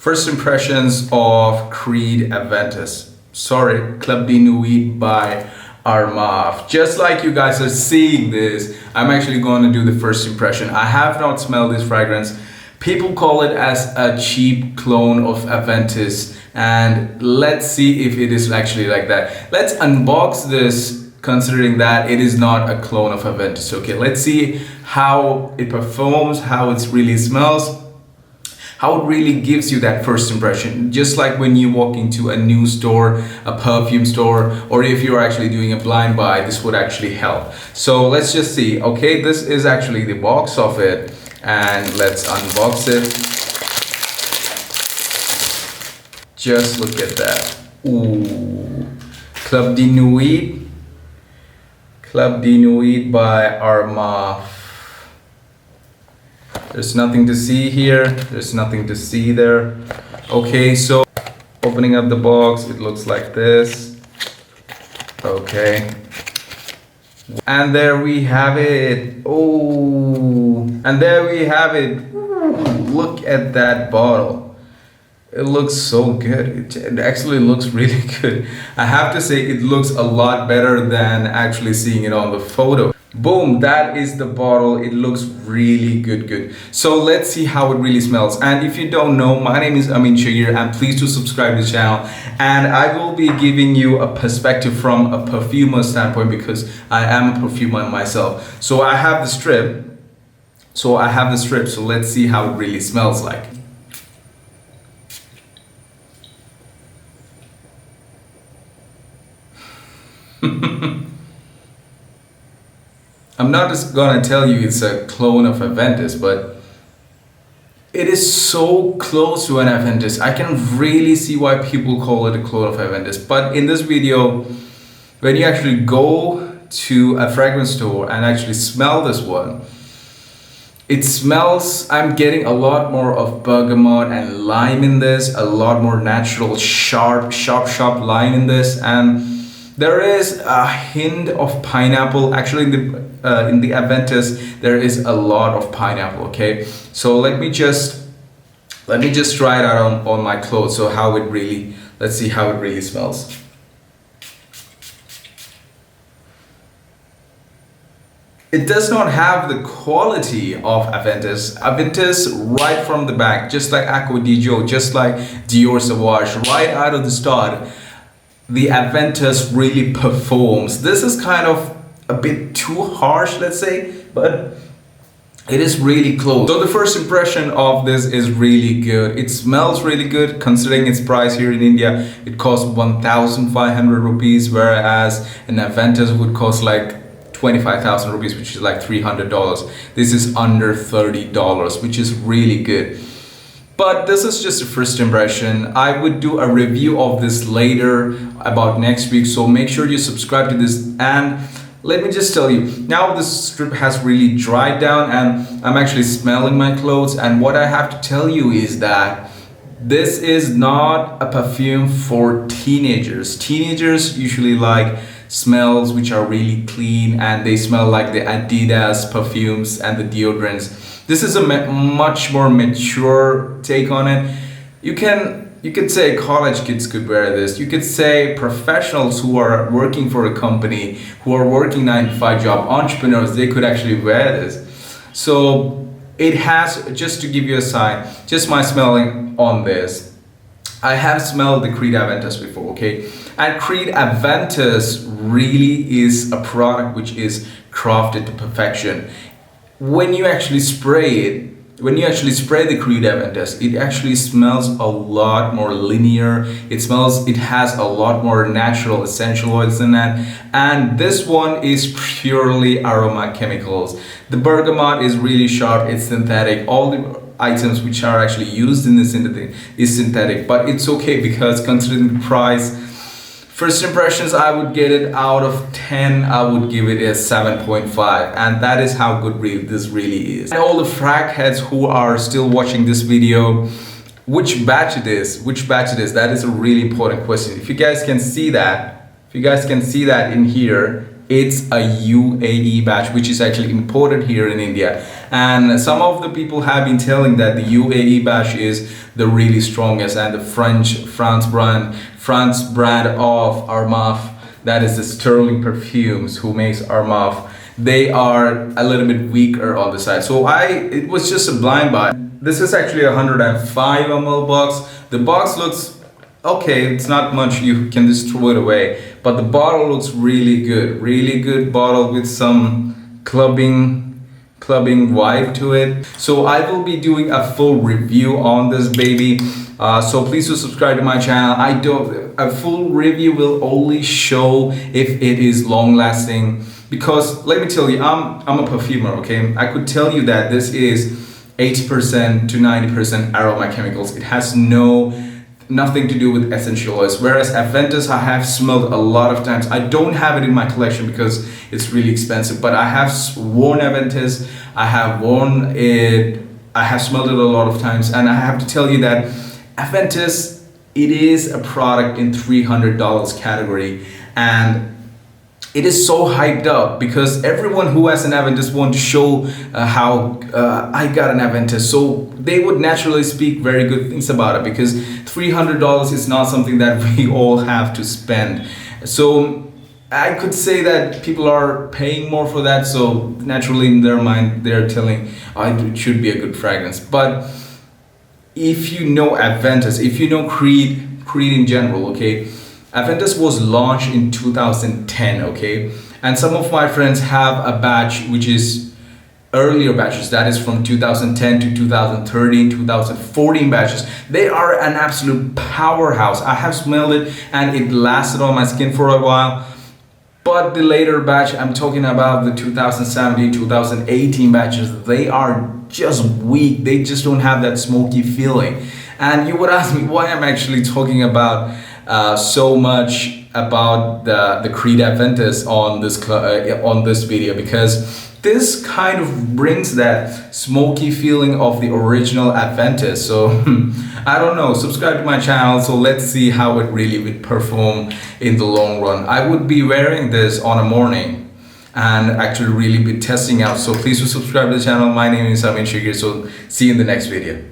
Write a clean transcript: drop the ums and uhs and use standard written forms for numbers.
First impressions of Creed Aventus. Sorry, Club de Nuit by Armaf. Just like you guys are seeing this, I'm actually going to do the first impression. I have not smelled this fragrance. People call it as a cheap clone of Aventus, and let's see if it is actually like that. Let's unbox this, considering that it is not a clone of Aventus. Okay, let's see how it performs, how it really smells, how it really gives you that first impression. Just like when you walk into a new store, a perfume store, or if you're actually doing a blind buy, this would actually help. So let's just see. Okay, this is actually the box of it, and let's unbox it. Just look at that. Ooh, Club de Nuit. Club de Nuit by Armaf. There's nothing to see here. There's nothing to see there. Okay, so opening up the box, it looks like this. Okay. And there we have it. Oh, and there we have it. Ooh, look at that bottle. It looks so good. It actually looks really good. I have to say it looks a lot better than actually seeing it on the photo. Boom, that is the bottle. It looks really good. So let's see how it really smells. And if you don't know, my name is Ameen Shageer, and please do subscribe to the channel. And I will be giving you a perspective from a perfumer standpoint, because I am a perfumer myself. So I have the strip. So let's see how it really smells like. I'm not just gonna tell you it's a clone of Aventus, but it is so close to an Aventus. I can really see why people call it a clone of Aventus. But in this video, when you actually go to a fragrance store and actually smell this one, it smells, I'm getting a lot more of bergamot and lime in this, a lot more natural, sharp lime in this, and there is a hint of pineapple. Actually, in the Aventus, there is a lot of pineapple. Okay, so let me just try it out on my clothes. So let's see how it really smells. It does not have the quality of Aventus. Aventus, right from the back, just like Acqua di Gio, just like Dior Sauvage, right out of the start, the Aventus really performs. This is kind of a bit too harsh, let's say, but it is really close. So the first impression of this is really good. It smells really good, considering its price here in India. It costs 1,500 rupees, whereas an Aventus would cost like 25,000 rupees, which is like $300. This is under $30, which is really good. But this is just a first impression. I would do a review of this later, about next week, so make sure you subscribe to this. And let me just tell you, now this strip has really dried down and I'm actually smelling my clothes, and what I have to tell you is that this is not a perfume for teenagers. Teenagers usually like smells which are really clean, and they smell like the Adidas perfumes and the deodorants. This is a much more mature take on it. You could say college kids could wear this. You could say professionals who are working for a company, who are working 9-to-5 job, entrepreneurs, they could actually wear this. So it has, just to give you a sign, just my smelling on this. I have smelled the Creed Aventus before, okay? And Creed Aventus really is a product which is crafted to perfection. When you actually spray it, when you actually spray the Creed Aventus, it actually smells a lot more linear. It has a lot more natural essential oils in that. And this one is purely aroma chemicals. The bergamot is really sharp, it's synthetic. All the items which are actually used in this is synthetic, but it's okay, because considering the price, first impressions, I would get it out of 10, I would give it a 7.5, and that is how good this really is. And all the frag heads who are still watching this video, which batch it is, that is a really important question. If you guys can see that, in here, it's a UAE batch, which is actually imported here in India. And some of the people have been telling that the UAE batch is the really strongest, and the France brand of Armaf, that is the Sterling Perfumes who makes Armaf, they are a little bit weaker on the side. So it was just a blind buy. This is actually a 105 ml box. The box looks okay, it's not much, you can just throw it away, but the bottle looks really good bottle with some clubbing vibe to it. So I will be doing a full review on this baby, so please do subscribe to my channel. A full review will only show if it is long lasting, because let me tell you, I'm a perfumer, okay? I could tell you that this is 80% to 90% aroma chemicals. It has nothing to do with essential oils. Whereas Aventus, I have smelled a lot of times. I don't have it in my collection because it's really expensive, but I have worn Aventus. I have worn it. I have smelled it a lot of times, and I have to tell you that Aventus, it is a product in $300 category, and it is so hyped up because everyone who has an Aventus want to show how I got an Aventus, so they would naturally speak very good things about it, because $300 is not something that we all have to spend. So I could say that people are paying more for that, so naturally in their mind they're telling, oh, it should be a good fragrance. But if you know Aventus, if you know Creed in general, okay, Aventus was launched in 2010, okay, and some of my friends have a batch which is earlier batches, that is from 2010 to 2013, 2014 batches. They are an absolute powerhouse. I have smelled it and it lasted on my skin for a while. But the later batch, I'm talking about the 2017, 2018 batches, they are just weak. They just don't have that smoky feeling. And you would ask me why I'm actually talking about so much about the Creed Aventus on this video, because this kind of brings that smoky feeling of the original Aventus. So I don't know, subscribe to my channel, so let's see how it really would perform in the long run. I would be wearing this on a morning and actually really be testing out, so please do subscribe to the channel. My name is Ameen, so see you in the next video.